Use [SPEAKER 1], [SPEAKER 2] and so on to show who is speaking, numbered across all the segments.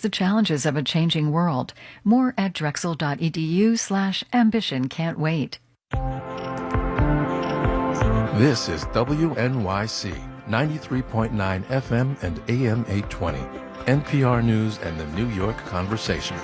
[SPEAKER 1] The challenges of a changing world. More at drexel.edu/ambition. Can't wait.
[SPEAKER 2] This is WNYC 93.9 FM and AM 820. NPR News and the New York Conversation.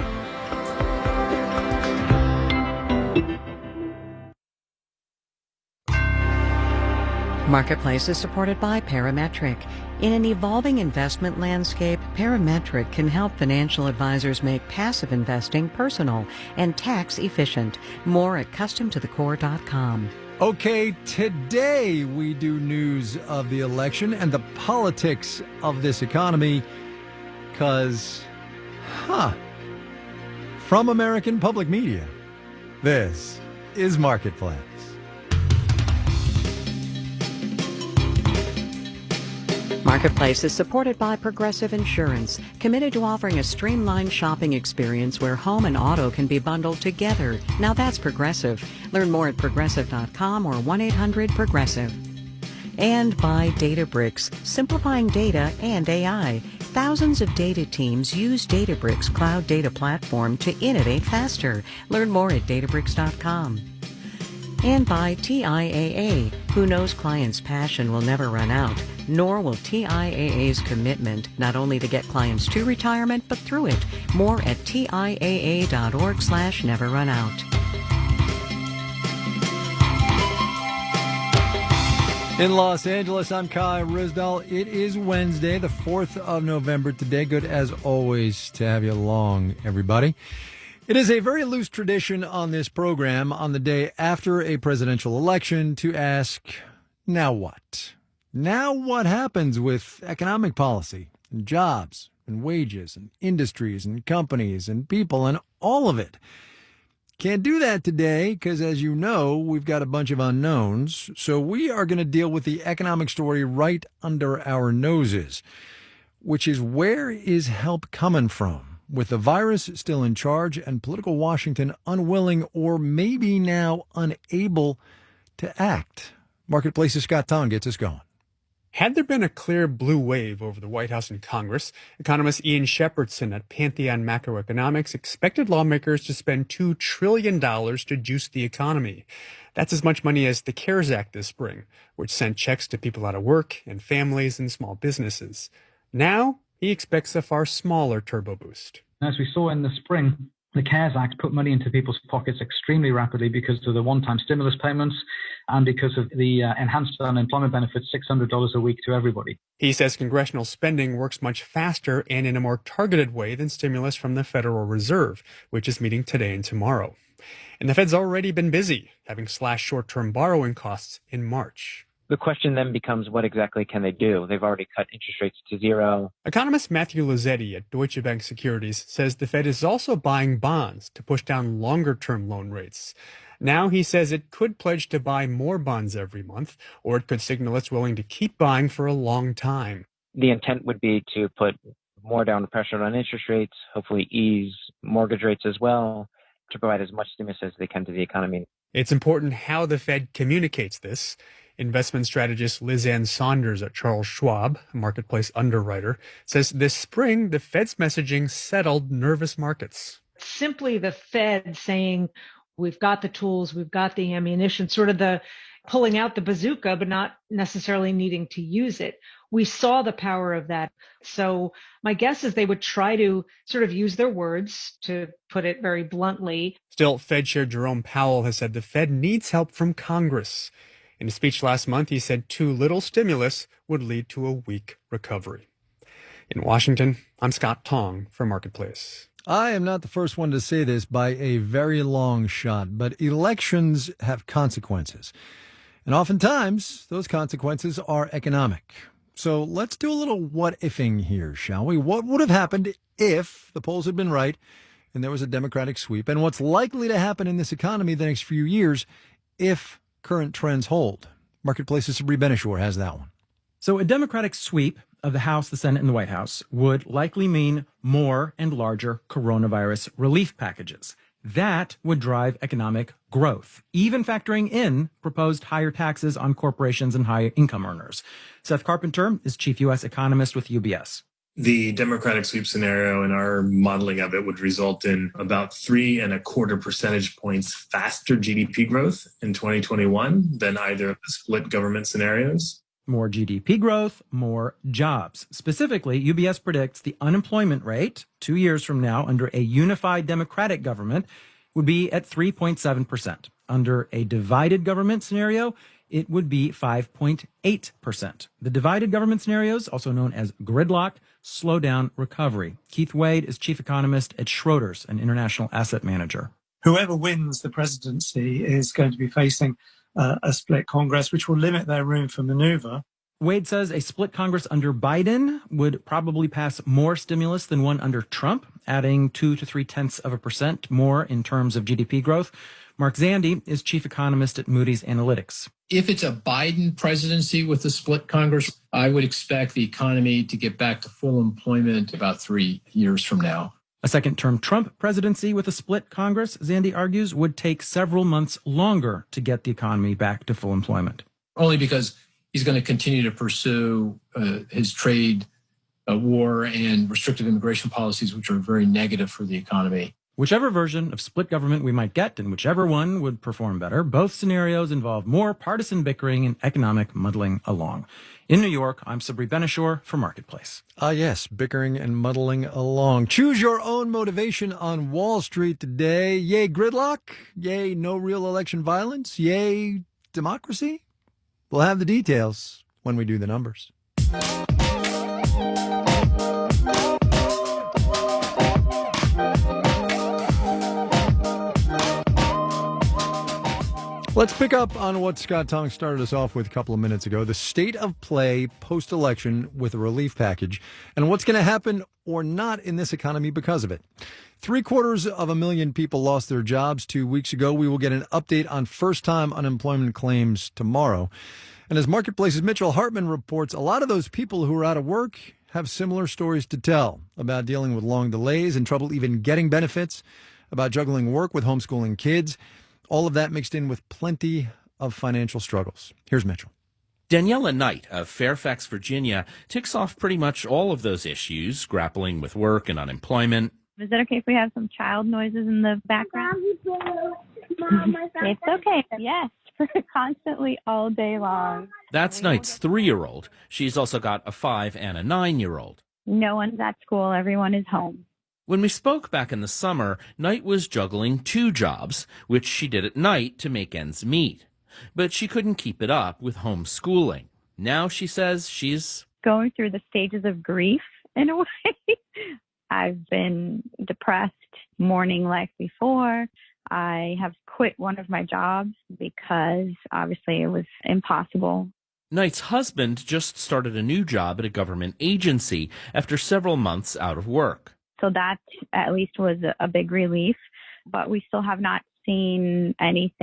[SPEAKER 3] Marketplace is supported by Parametric. In an evolving investment landscape, Parametric can help financial advisors make passive investing personal and tax efficient. More at customtothecore.com.
[SPEAKER 4] Okay, today we do news of the election and the politics of this economy because, from American Public Media, this is Marketplace.
[SPEAKER 3] Marketplace is supported by Progressive Insurance, committed to offering a streamlined shopping experience where home and auto can be bundled together. Now that's Progressive. Learn more at progressive.com or 1-800-PROGRESSIVE. And by Databricks, simplifying data and AI. Thousands of data teams use Databricks Cloud Data Platform to innovate faster. Learn more at databricks.com. And by TIAA, who knows clients' passion will never run out, nor will TIAA's commitment not only to get clients to retirement, but through it. More at TIAA.org/neverrunout.
[SPEAKER 4] In Los Angeles, I'm Kai Ryssdal. It is Wednesday, the 4th of November today. Good as always to have you along, everybody. It is a very loose tradition on this program on the day after a presidential election to ask, now what? Now what happens with economic policy and jobs and wages and industries and companies and people and all of it? Can't do that today because, as you know, we've got a bunch of unknowns. So we are going to deal with the economic story right under our noses, which is where is help coming from? With the virus still in charge and political Washington unwilling or maybe now unable to act. Marketplace's Scott Tong gets us going.
[SPEAKER 5] Had there been a clear blue wave over the White House and Congress, economist Ian Shepardson at Pantheon Macroeconomics expected lawmakers to spend $2 trillion to juice the economy. That's as much money as the CARES Act this spring, which sent checks to people out of work and families and small businesses. Now, he expects a far smaller turbo boost.
[SPEAKER 6] As we saw in the spring, the CARES Act put money into people's pockets extremely rapidly because of the one-time stimulus payments and because of the enhanced unemployment benefits, $600 a week to everybody.
[SPEAKER 5] He says congressional spending works much faster and in a more targeted way than stimulus from the Federal Reserve, which is meeting today and tomorrow. And the Fed's already been busy, having slashed short-term borrowing costs in March.
[SPEAKER 7] The question then becomes, what exactly can they do? They've already cut interest rates to zero.
[SPEAKER 5] Economist Matthew Lazzetti at Deutsche Bank Securities says the Fed is also buying bonds to push down longer-term loan rates. Now he says it could pledge to buy more bonds every month, or it could signal it's willing to keep buying for a long time.
[SPEAKER 7] The intent would be to put more downward pressure on interest rates, hopefully ease mortgage rates as well, to provide as much stimulus as they can to the economy.
[SPEAKER 5] It's important how the Fed communicates this. Investment strategist Liz Ann Saunders at Charles Schwab, a marketplace underwriter, says this spring the Fed's messaging settled nervous markets.
[SPEAKER 8] Simply the Fed saying, we've got the tools, we've got the ammunition, sort of the pulling out the bazooka, but not necessarily needing to use it. We saw the power of that. So my guess is they would try to sort of use their words, to put it very bluntly.
[SPEAKER 5] Still, Fed Chair Jerome Powell has said the Fed needs help from Congress. In a speech last month, he said too little stimulus would lead to a weak recovery. In Washington, I'm Scott Tong for Marketplace.
[SPEAKER 4] I am not the first one to say this by a very long shot, but elections have consequences. And oftentimes, those consequences are economic. So let's do a little what-ifing here, shall we? What would have happened if the polls had been right and there was a Democratic sweep? And what's likely to happen in this economy the next few years if current trends hold? Marketplace's Sabri Benishore has that one.
[SPEAKER 9] So a Democratic sweep of the House, the Senate, and the White House would likely mean more and larger coronavirus relief packages. That would drive economic growth, even factoring in proposed higher taxes on corporations and high income earners. Seth Carpenter is chief U.S. economist with UBS.
[SPEAKER 10] The Democratic sweep scenario and our modeling of it would result in about 3.25 percentage points faster GDP growth in 2021 than either of the split government scenarios.
[SPEAKER 9] More GDP growth, more jobs. Specifically, UBS predicts the unemployment rate 2 years from now under a unified Democratic government would be at 3.7%. Under a divided government scenario, it would be 5.8%. The divided government scenarios, also known as gridlock, slow down recovery. Keith Wade is chief economist at Schroders, an international asset manager.
[SPEAKER 11] Whoever wins the presidency is going to be facing a split Congress, which will limit their room for maneuver.
[SPEAKER 9] Wade says a split Congress under Biden would probably pass more stimulus than one under Trump, adding 2 to 0.3% more in terms of GDP growth. Mark Zandi is chief economist at Moody's Analytics.
[SPEAKER 12] If it's a Biden presidency with a split Congress, I would expect the economy to get back to full employment about 3 years from now.
[SPEAKER 9] A second-term Trump presidency with a split Congress, Zandi argues, would take several months longer to get the economy back to full employment.
[SPEAKER 12] Only because he's going to continue to pursue his trade war and restrictive immigration policies, which are very negative for the economy.
[SPEAKER 9] Whichever version of split government we might get, and whichever one would perform better, both scenarios involve more partisan bickering and economic muddling along. In New York, I'm Sabri Benishore for Marketplace.
[SPEAKER 4] Yes, bickering and muddling along. Choose your own motivation on Wall Street today. Yay, gridlock. Yay, no real election violence. Yay, democracy. We'll have the details when we do the numbers. Let's pick up on what Scott Tong started us off with a couple of minutes ago, the state of play post-election with a relief package and what's going to happen or not in this economy because of it. 750,000 people lost their jobs 2 weeks ago. We will get an update on first-time unemployment claims tomorrow. And as Marketplace's Mitchell Hartman reports, a lot of those people who are out of work have similar stories to tell about dealing with long delays and trouble even getting benefits, about juggling work with homeschooling kids. All of that mixed in with plenty of financial struggles. Here's Mitchell.
[SPEAKER 13] Daniela Knight of Fairfax, Virginia, ticks off pretty much all of those issues, grappling with work and unemployment.
[SPEAKER 14] Is it okay if we have some child noises in the background? It's okay. Yes, constantly all day long.
[SPEAKER 13] That's Knight's 3-year-old. She's also got a 5 and a 9-year-old.
[SPEAKER 14] No one's at school. Everyone is home.
[SPEAKER 13] When we spoke back in the summer, Knight was juggling 2 jobs, which she did at night to make ends meet. But she couldn't keep it up with homeschooling. Now she says she's
[SPEAKER 14] going through the stages of grief in a way. I've been depressed, mourning life before. I have quit one of my jobs because obviously it was impossible.
[SPEAKER 13] Knight's husband just started a new job at a government agency after several months out of work.
[SPEAKER 14] So that at least was a big relief, but we still have not seen any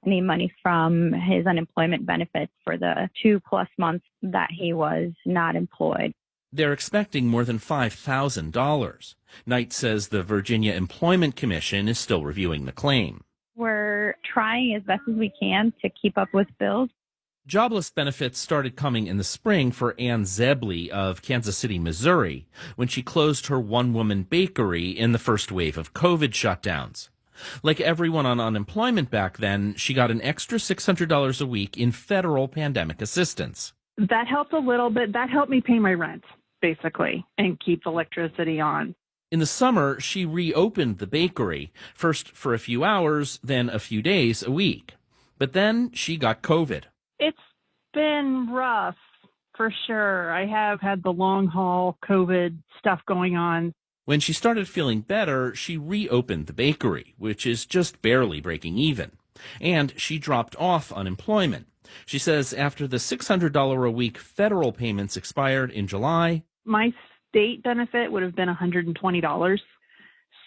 [SPEAKER 14] money from his unemployment benefits for the 2+ months that he was not employed.
[SPEAKER 13] They're expecting more than $5,000. Knight says the Virginia Employment Commission is still reviewing the claim.
[SPEAKER 14] We're trying as best as we can to keep up with bills.
[SPEAKER 13] Jobless benefits started coming in the spring for Ann Zebley of Kansas City, Missouri, when she closed her one-woman bakery in the first wave of COVID shutdowns. Like everyone on unemployment back then, she got an extra $600 a week in federal pandemic assistance.
[SPEAKER 15] That helped a little bit. That helped me pay my rent, basically, and keep the electricity on.
[SPEAKER 13] In the summer, she reopened the bakery, first for a few hours, then a few days a week. But then she got COVID.
[SPEAKER 15] It's been rough, for sure. I have had the long haul COVID stuff going on.
[SPEAKER 13] When she started feeling better, she reopened the bakery, which is just barely breaking even. And she dropped off unemployment. She says after the $600 a week federal payments expired in July,
[SPEAKER 15] my state benefit would have been $120.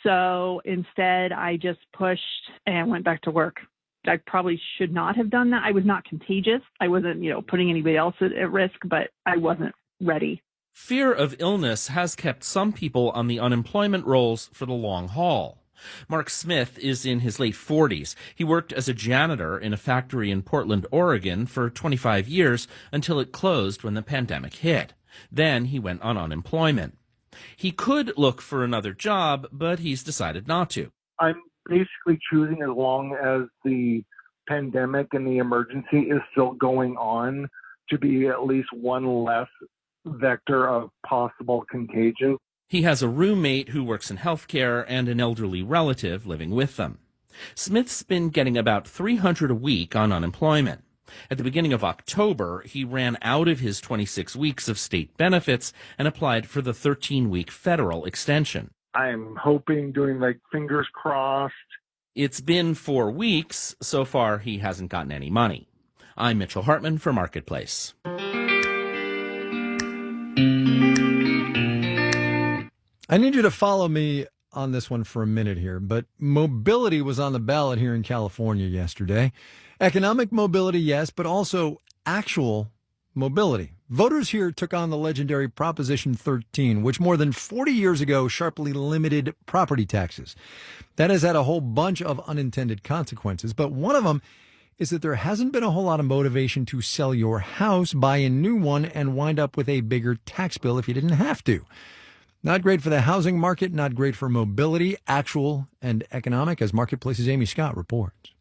[SPEAKER 15] So instead, I just pushed and went back to work. I probably should not have done that. I was not contagious. I wasn't, putting anybody else at risk, but I wasn't ready.
[SPEAKER 13] Fear of illness has kept some people on the unemployment rolls for the long haul. Mark Smith is in his late 40s. He worked as a janitor in a factory in Portland, Oregon for 25 years until it closed when the pandemic hit. Then he went on unemployment. He could look for another job, but he's decided not to.
[SPEAKER 16] I'm basically choosing, as long as the pandemic and the emergency is still going on, to be at least one less vector of possible contagion.
[SPEAKER 13] He has a roommate who works in healthcare and an elderly relative living with them. Smith's been getting about $300 a week on unemployment. At the beginning of October, he ran out of his 26 weeks of state benefits and applied for the 13-week federal extension.
[SPEAKER 16] I'm hoping, doing fingers crossed.
[SPEAKER 13] It's been 4 weeks. So far, he hasn't gotten any money. I'm Mitchell Hartman for Marketplace.
[SPEAKER 4] I need you to follow me on this one for a minute here, but mobility was on the ballot here in California yesterday. Economic mobility, yes, but also actual mobility. Voters here took on the legendary Proposition 13, which more than 40 years ago sharply limited property taxes. That has had a whole bunch of unintended consequences, but one of them is that there hasn't been a whole lot of motivation to sell your house, buy a new one, and wind up with a bigger tax bill if you didn't have to. Not great for the housing market, not great for mobility, actual and economic, as Marketplace's Amy Scott reports.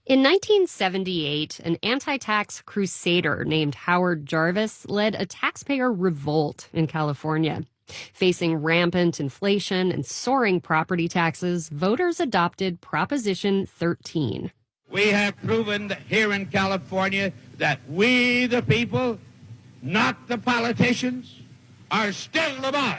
[SPEAKER 17] In 1978, an anti-tax crusader named Howard Jarvis led a taxpayer revolt in California. Facing rampant inflation and soaring property taxes, voters adopted Proposition 13.
[SPEAKER 18] We have proven that here in California that we, the people, not the politicians, are still the boss.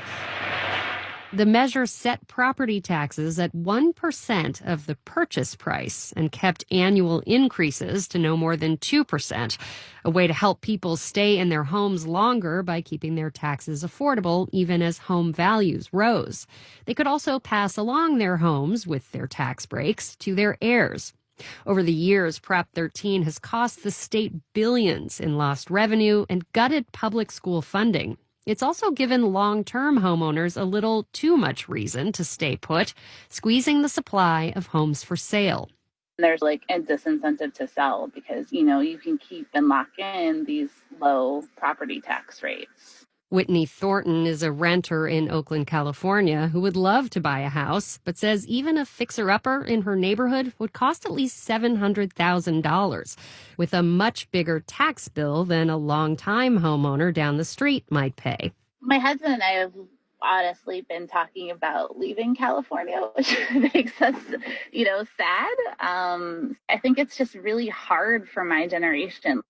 [SPEAKER 17] The measure set property taxes at 1% of the purchase price and kept annual increases to no more than 2%, a way to help people stay in their homes longer by keeping their taxes affordable even as home values rose. They could also pass along their homes with their tax breaks to their heirs. Over the years, Prop 13 has cost the state billions in lost revenue and gutted public school funding. It's also given long-term homeowners a little too much reason to stay put, squeezing the supply of homes for sale.
[SPEAKER 19] There's a disincentive to sell because, you can keep and lock in these low property tax rates.
[SPEAKER 17] Whitney Thornton is a renter in Oakland, California, who would love to buy a house, but says even a fixer-upper in her neighborhood would cost at least $700,000, with a much bigger tax bill than a long-time homeowner down the street might pay.
[SPEAKER 19] My husband and I have honestly been talking about leaving California, which makes us, sad. I think it's just really hard for my generation.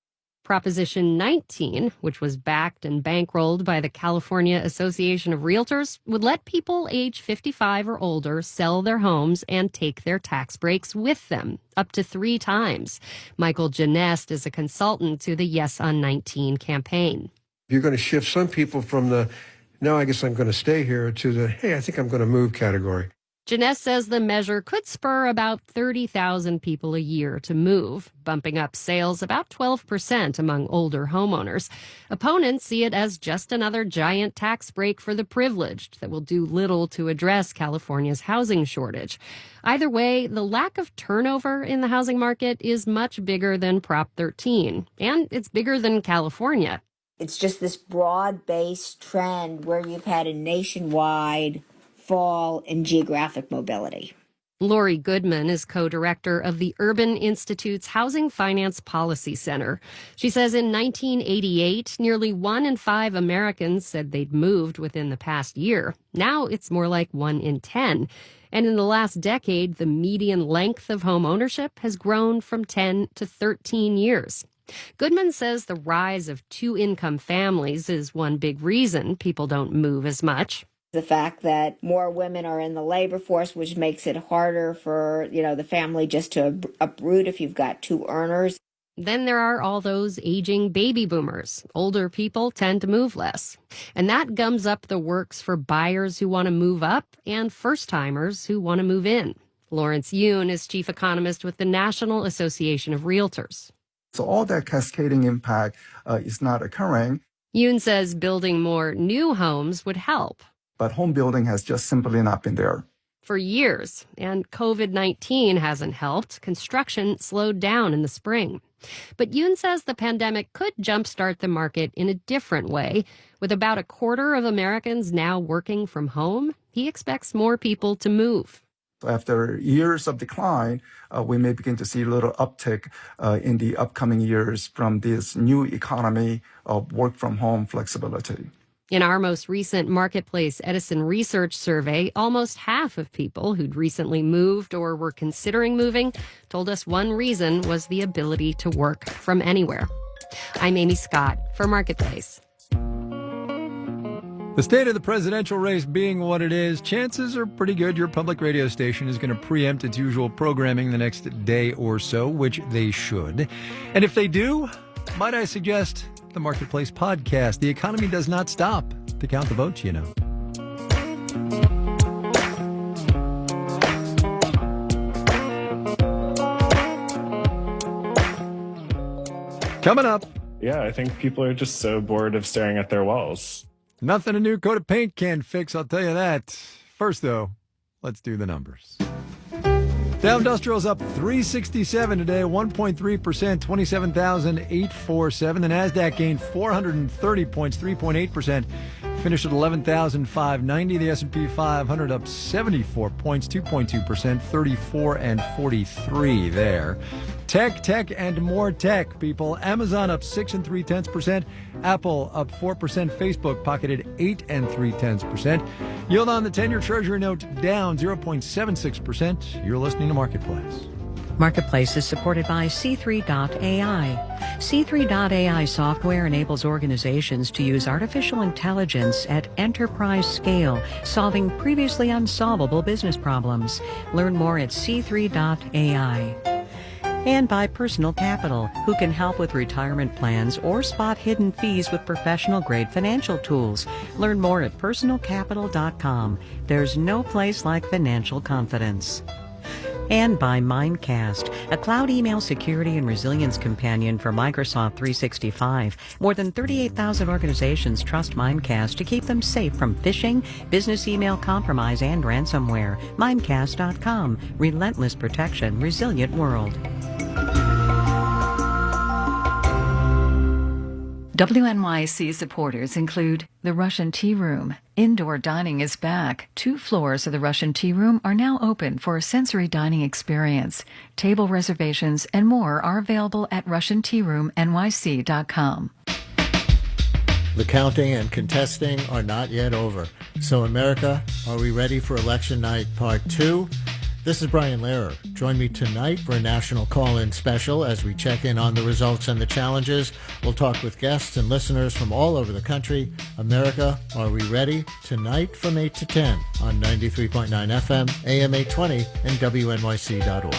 [SPEAKER 17] Proposition 19, which was backed and bankrolled by the California Association of Realtors, would let people age 55 or older sell their homes and take their tax breaks with them, up to 3 times. Michael Genest is a consultant to the Yes on 19 campaign.
[SPEAKER 20] You're going to shift some people from the, no, I guess I'm going to stay here, to the, hey, I think I'm going to move category.
[SPEAKER 17] Genest says the measure could spur about 30,000 people a year to move, bumping up sales about 12% among older homeowners. Opponents see it as just another giant tax break for the privileged that will do little to address California's housing shortage. Either way, the lack of turnover in the housing market is much bigger than Prop 13, and it's bigger than California.
[SPEAKER 21] It's just this broad-based trend where you've had a nationwide fall in geographic mobility.
[SPEAKER 17] Lori Goodman is co-director of the Urban Institute's Housing Finance Policy Center. She says in 1988, nearly 1 in 5 Americans said they'd moved within the past year. Now it's more like 1 in 10. And in the last decade, the median length of home ownership has grown from 10 to 13 years. Goodman says the rise of 2-income families is one big reason people don't move as much.
[SPEAKER 21] The fact that more women are in the labor force, which makes it harder for, the family just to uproot if you've got 2 earners.
[SPEAKER 17] Then there are all those aging baby boomers. Older people tend to move less. And that gums up the works for buyers who want to move up and first-timers who want to move in. Lawrence Yoon is chief economist with the National Association of Realtors.
[SPEAKER 22] So all that cascading impact is not occurring.
[SPEAKER 17] Yoon says building more new homes would help.
[SPEAKER 22] But home building has just simply not been there.
[SPEAKER 17] for years, and COVID-19 hasn't helped. Construction slowed down in the spring. But Yoon says the pandemic could jumpstart the market in a different way. With about a quarter of Americans now working from home, he expects more people to move.
[SPEAKER 22] After years of decline, we may begin to see a little uptick in the upcoming years from this new economy of work from home flexibility.
[SPEAKER 17] In our most recent Marketplace Edison Research survey, almost half of people who'd recently moved or were considering moving told us one reason was the ability to work from anywhere. I'm Amy Scott for Marketplace.
[SPEAKER 4] The state of the presidential race being what it is, chances are pretty good your public radio station is going to preempt its usual programming the next day or so, which they should. And if they do, might I suggest the Marketplace podcast? The economy does not stop to count the votes, you know. Coming up.
[SPEAKER 1] Yeah, I think people are just so bored of staring at their walls.
[SPEAKER 4] Nothing a new coat of paint can fix, I'll tell you that. First, though, let's do the numbers. Dow Industrial's up 367 today, 1.3%, 27,847. The NASDAQ gained 430 points, 3.8%, finished at 11,590. The S&P 500 up 74 points, 2.2%, 34 and 43 there. Tech, and more tech, people. Amazon up 6 3/10%. Apple up 4%. Facebook pocketed 8 3/10%. Yield on the 10-year Treasury note down 0.76%. You're listening to Marketplace.
[SPEAKER 3] Marketplace is supported by C3.ai. C3.ai software enables organizations to use artificial intelligence at enterprise scale, solving previously unsolvable business problems. Learn more at C3.ai. And by Personal Capital, who can help with retirement plans or spot hidden fees with professional-grade financial tools. Learn more at personalcapital.com. There's no place like financial confidence. And by Mimecast, a cloud email security and resilience companion for Microsoft 365. More than 38,000 organizations trust Mimecast to keep them safe from phishing, business email compromise, and ransomware. Mimecast.com. Relentless protection, resilient world.
[SPEAKER 2] WNYC supporters include the Russian Tea Room. Indoor dining is back. 2 floors of the Russian Tea Room are now open for a sensory dining experience. Table reservations and more are available at RussianTeaRoomNYC.com.
[SPEAKER 23] The counting and contesting are not yet over. So, America, are we ready for Election Night Part 2? This is Brian Lehrer. Join me tonight for a national call-in special as we check in on the results and the challenges. We'll talk with guests and listeners from all over the country. America, are we ready? Tonight from 8 to 10 on 93.9 FM, AM 820, and WNYC.org.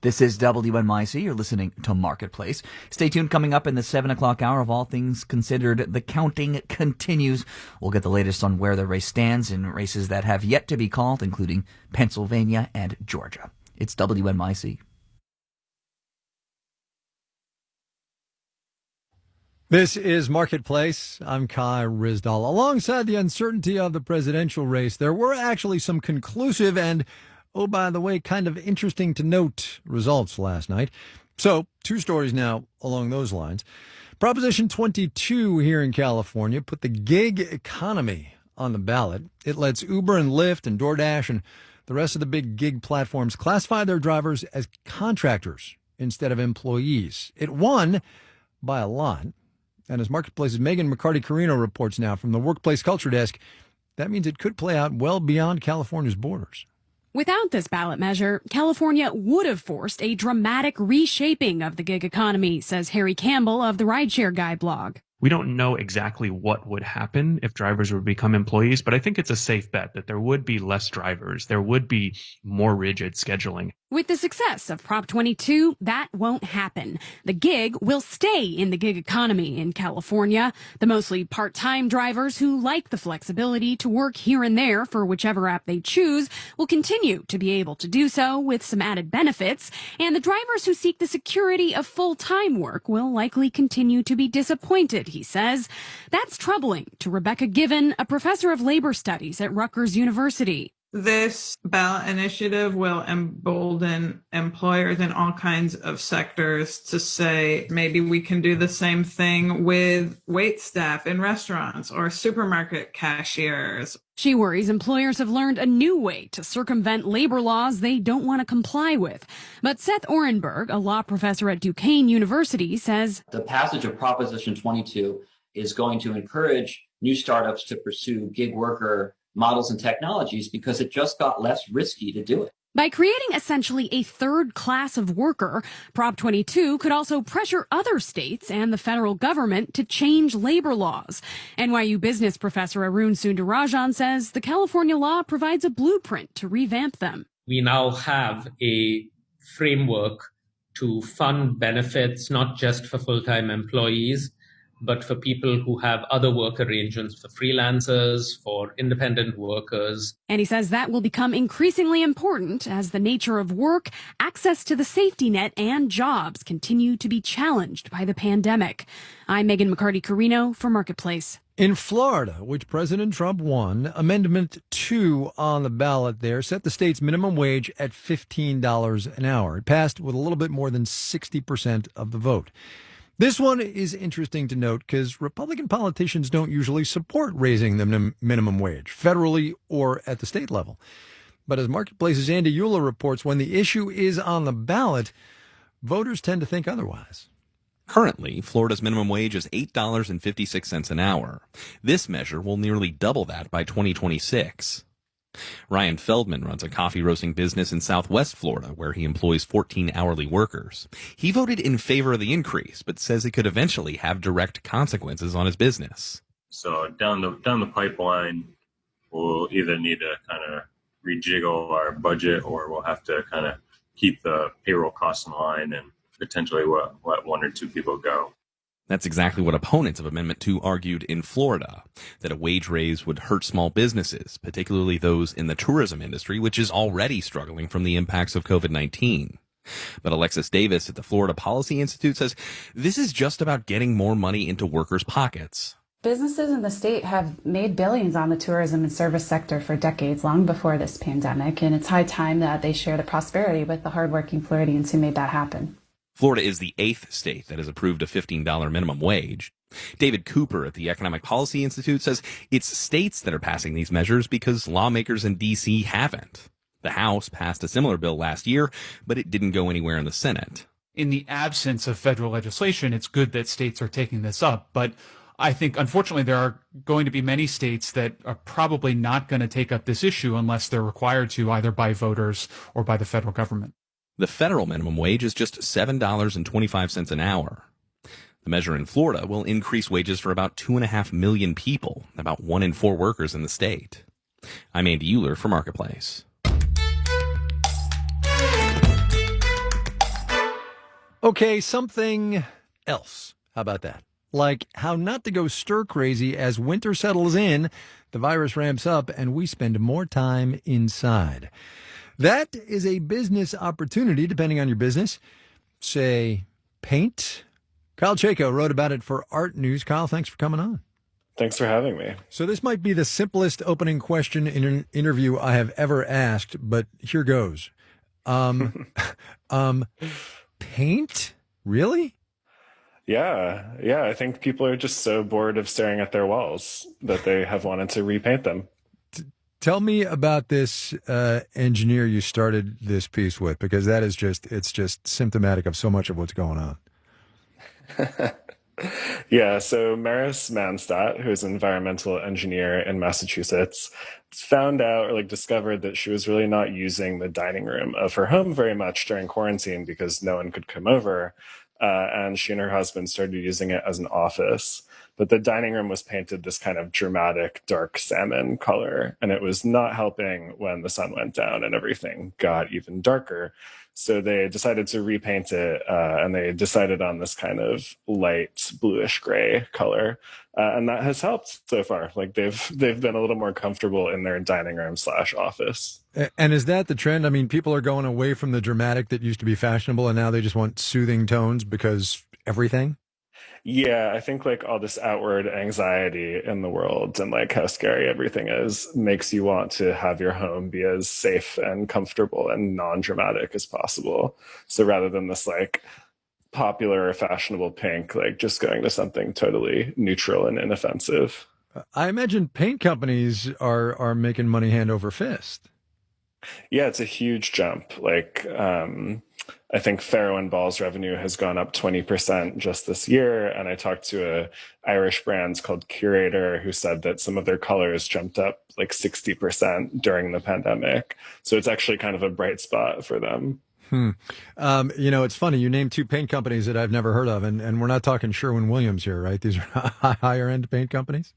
[SPEAKER 24] This is WNYC. You're listening to Marketplace. Stay tuned. Coming up in the 7 o'clock hour of All Things Considered, the counting continues. We'll get the latest on where the race stands in races that have yet to be called, including Pennsylvania and Georgia. It's WNYC.
[SPEAKER 4] This is Marketplace. I'm Kai Ryssdal. Alongside the uncertainty of the presidential race, there were actually some conclusive and, oh, by the way, kind of interesting to note results last night. So, 2 stories now along those lines. Proposition 22 here in California put the gig economy on the ballot. It lets Uber and Lyft and DoorDash and the rest of the big gig platforms classify their drivers as contractors instead of employees. It won by a lot. And as Marketplace's Megan McCarty-Carino reports now from the Workplace Culture Desk, that means it could play out well beyond California's borders.
[SPEAKER 25] Without this ballot measure, California would have forced a dramatic reshaping of the gig economy, says Harry Campbell of the Rideshare Guy blog.
[SPEAKER 26] We don't know exactly what would happen if drivers would become employees, but I think it's a safe bet that there would be less drivers. There would be more rigid scheduling.
[SPEAKER 25] With the success of Prop 22, that won't happen. The gig will stay in the gig economy in California. The mostly part-time drivers who like the flexibility to work here and there for whichever app they choose will continue to be able to do so with some added benefits. And the drivers who seek the security of full-time work will likely continue to be disappointed, he says. That's troubling to Rebecca Given, a professor of labor studies at Rutgers University.
[SPEAKER 5] This ballot initiative will embolden employers in all kinds of sectors to say maybe we can do the same thing with wait staff in restaurants or supermarket cashiers.
[SPEAKER 25] She worries employers have learned a new way to circumvent labor laws they don't want to comply with. But Seth Orenberg, a law professor at Duquesne University, says
[SPEAKER 6] the passage of Proposition 22 is going to encourage new startups to pursue gig worker models and technologies because it just got less risky to do it.
[SPEAKER 25] By creating essentially a third class of worker, Prop 22 could also pressure other states and the federal government to change labor laws. NYU business professor Arun Sundarajan says the California law provides a blueprint to revamp them.
[SPEAKER 7] We now have a framework to fund benefits, not just for full-time employees, but for people who have other work arrangements, for freelancers, for independent workers.
[SPEAKER 25] And he says that will become increasingly important as the nature of work, access to the safety net, and jobs continue to be challenged by the pandemic. I'm Megan McCarty-Carino for Marketplace.
[SPEAKER 4] In Florida, which President Trump won, Amendment 2 on the ballot there set the state's minimum wage at $15 an hour. It passed with a little bit more than 60% of the vote. This one is interesting to note because Republican politicians don't usually support raising the minimum wage, federally or at the state level. But as Marketplace's Andy Euler reports, when the issue is on the ballot, voters tend to think otherwise.
[SPEAKER 8] Currently, Florida's minimum wage is $8.56 an hour. This measure will nearly double that by 2026. Ryan Feldman runs a coffee roasting business in Southwest Florida where he employs 14 hourly workers. He voted in favor of the increase, but says it could eventually have direct consequences on his business.
[SPEAKER 10] So down the pipeline, we'll either need to kind of rejiggle our budget or we'll have to kind of keep the payroll costs in line and potentially let one or two people go.
[SPEAKER 8] That's exactly what opponents of Amendment 2 argued in Florida, that a wage raise would hurt small businesses, particularly those in the tourism industry, which is already struggling from the impacts of COVID-19. But Alexis Davis at the Florida Policy Institute says this is just about getting more money into workers' pockets.
[SPEAKER 11] Businesses in the state have made billions on the tourism and service sector for decades, long before this pandemic, and it's high time that they share the prosperity with the hardworking Floridians who made that happen.
[SPEAKER 8] Florida is the 8th state that has approved a $15 minimum wage. David Cooper at the Economic Policy Institute says it's states that are passing these measures because lawmakers in D.C. haven't. The House passed a similar bill last year, but it didn't go anywhere in the Senate.
[SPEAKER 27] In the absence of federal legislation, it's good that states are taking this up. But I think, unfortunately, there are going to be many states that are probably not going to take up this issue unless they're required to, either by voters or by the federal government.
[SPEAKER 8] The federal minimum wage is just $7.25 an hour. The measure in Florida will increase wages for about 2.5 million people, about 1 in 4 workers in the state. I'm Andy Euler for Marketplace.
[SPEAKER 4] Okay, something else. How about that? Like how not to go stir crazy as winter settles in, the virus ramps up, and we spend more time inside. That is a business opportunity, depending on your business. Say, paint. Kyle Chayko wrote about it for Art News. Kyle, thanks for coming on.
[SPEAKER 1] Thanks for having me.
[SPEAKER 4] So this might be the simplest opening question in an interview I have ever asked, but here goes. Paint? Really?
[SPEAKER 1] Yeah. I think people are just so bored of staring at their walls that they have wanted to repaint them.
[SPEAKER 4] Tell me about this engineer you started this piece with, because that is it's just symptomatic of so much of what's going on.
[SPEAKER 1] Yeah, so Maris Manstadt, who's an environmental engineer in Massachusetts, found out or discovered that she was really not using the dining room of her home very much during quarantine because no one could come over. And she and her husband started using it as an office. but the dining room was painted this kind of dramatic dark salmon color, and it was not helping when the sun went down and everything got even darker. So they decided to repaint it, and they decided on this kind of light bluish gray color, and that has helped so far. Like they've been a little more comfortable in their dining room / office.
[SPEAKER 4] And is that the trend? I mean, people are going away from the dramatic that used to be fashionable, and now they just want soothing tones because everything?
[SPEAKER 1] Yeah, I think like all this outward anxiety in the world and like how scary everything is makes you want to have your home be as safe and comfortable and non-dramatic as possible. So rather than this like popular or fashionable pink, like just going to something totally neutral and inoffensive.
[SPEAKER 4] I imagine paint companies are making money hand over fist.
[SPEAKER 1] Yeah, it's a huge jump. Like, I think Farrow & Ball's revenue has gone up 20% just this year. And I talked to a Irish brand called Curator who said that some of their colors jumped up like 60% during the pandemic. So it's actually kind of a bright spot for them.
[SPEAKER 4] It's funny. You named two paint companies that I've never heard of, and we're not talking Sherwin-Williams here, right? These are higher end paint companies.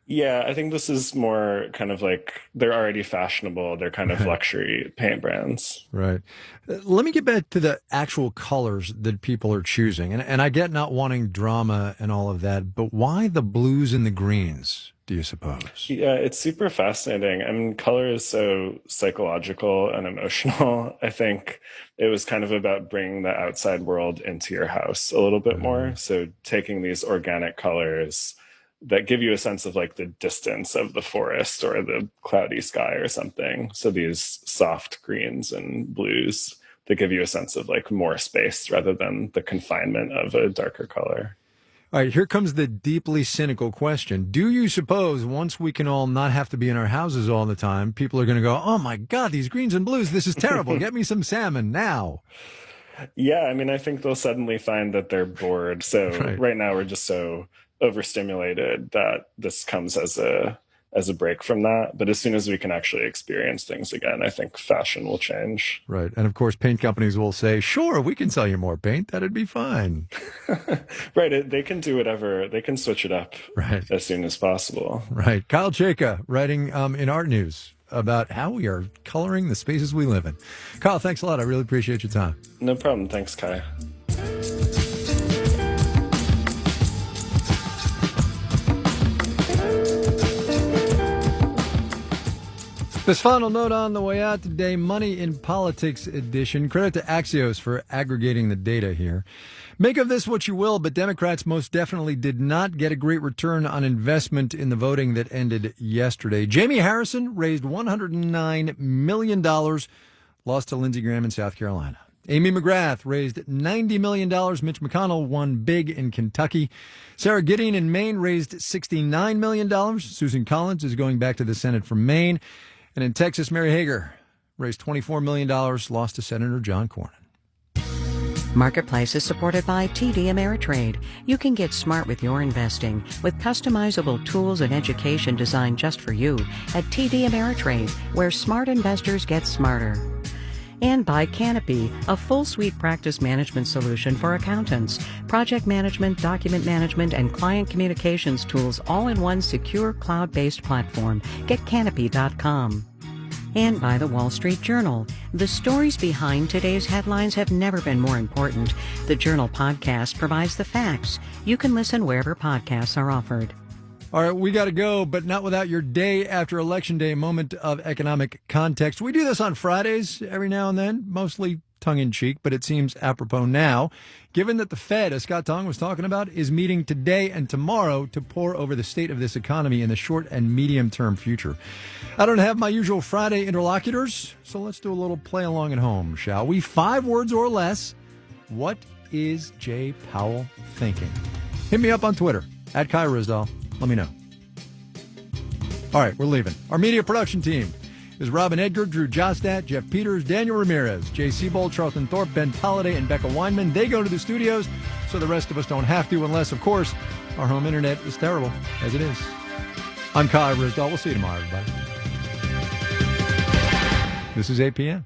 [SPEAKER 1] Yeah, I think this is more kind of like they're already fashionable. They're kind of luxury paint brands.
[SPEAKER 4] Right. Let me get back to the actual colors that people are choosing. And I get not wanting drama and all of that, but why the blues and the greens, do you suppose?
[SPEAKER 1] Yeah, it's super fascinating. I mean, color is so psychological and emotional. I think it was kind of about bringing the outside world into your house a little bit more. So taking these organic colors that give you a sense of like the distance of the forest or the cloudy sky or something. So these soft greens and blues that give you a sense of like more space rather than the confinement of a darker color.
[SPEAKER 4] All right, here comes the deeply cynical question. Do you suppose once we can all not have to be in our houses all the time, people are going to go, oh my God, these greens and blues, this is terrible. Get me some salmon now.
[SPEAKER 1] Yeah, I mean, I think they'll suddenly find that they're bored. So right now we're just so overstimulated that this comes as a break from that. But as soon as we can actually experience things again, I think fashion will change.
[SPEAKER 4] Right. And of course, paint companies will say, sure, we can sell you more paint. That'd be fine.
[SPEAKER 1] Right. They can do whatever. They can switch it up as soon as possible.
[SPEAKER 4] Right. Kyle Chayka writing in Art News about how we are coloring the spaces we live in. Kyle, thanks a lot. I really appreciate your time.
[SPEAKER 1] No problem. Thanks, Kai.
[SPEAKER 4] This final note on the way out today, Money in Politics edition. Credit to Axios for aggregating the data here. Make of this what you will, but Democrats most definitely did not get a great return on investment in the voting that ended yesterday. Jamie Harrison raised $109 million, lost to Lindsey Graham in South Carolina. Amy McGrath raised $90 million. Mitch McConnell won big in Kentucky. Sarah Gideon in Maine raised $69 million. Susan Collins is going back to the Senate from Maine. And in Texas, Mary Hager raised $24 million, lost to Senator John Cornyn.
[SPEAKER 3] Marketplace is supported by TD Ameritrade. You can get smart with your investing with customizable tools and education designed just for you at TD Ameritrade, where smart investors get smarter. And by Canopy, a full suite practice management solution for accountants. Project management, document management, and client communications tools all in one secure cloud-based platform. Get Canopy.com. And by the Wall Street Journal. The stories behind today's headlines have never been more important. The Journal podcast provides the facts. You can listen wherever podcasts are offered.
[SPEAKER 4] All right, we got to go, but not without your day after Election Day moment of economic context. We do this on Fridays every now and then, mostly tongue-in-cheek, but it seems apropos now, given that the Fed, as Scott Tong was talking about, is meeting today and tomorrow to pore over the state of this economy in the short and medium-term future. I don't have my usual Friday interlocutors, so let's do a little play-along at home, shall we? 5 words or less. What is Jay Powell thinking? Hit me up on Twitter, @Kai Ryssdal. Let me know. All right, we're leaving. Our media production team is Robin Edgar, Drew Jostat, Jeff Peters, Daniel Ramirez, Jay Siebold, Charlton Thorpe, Ben Tolliday, and Becca Weinman. They go to the studios, so the rest of us don't have to, unless, of course, our home internet is terrible, as it is. I'm Kai Ryssdal. We'll see you tomorrow, everybody. This is APN.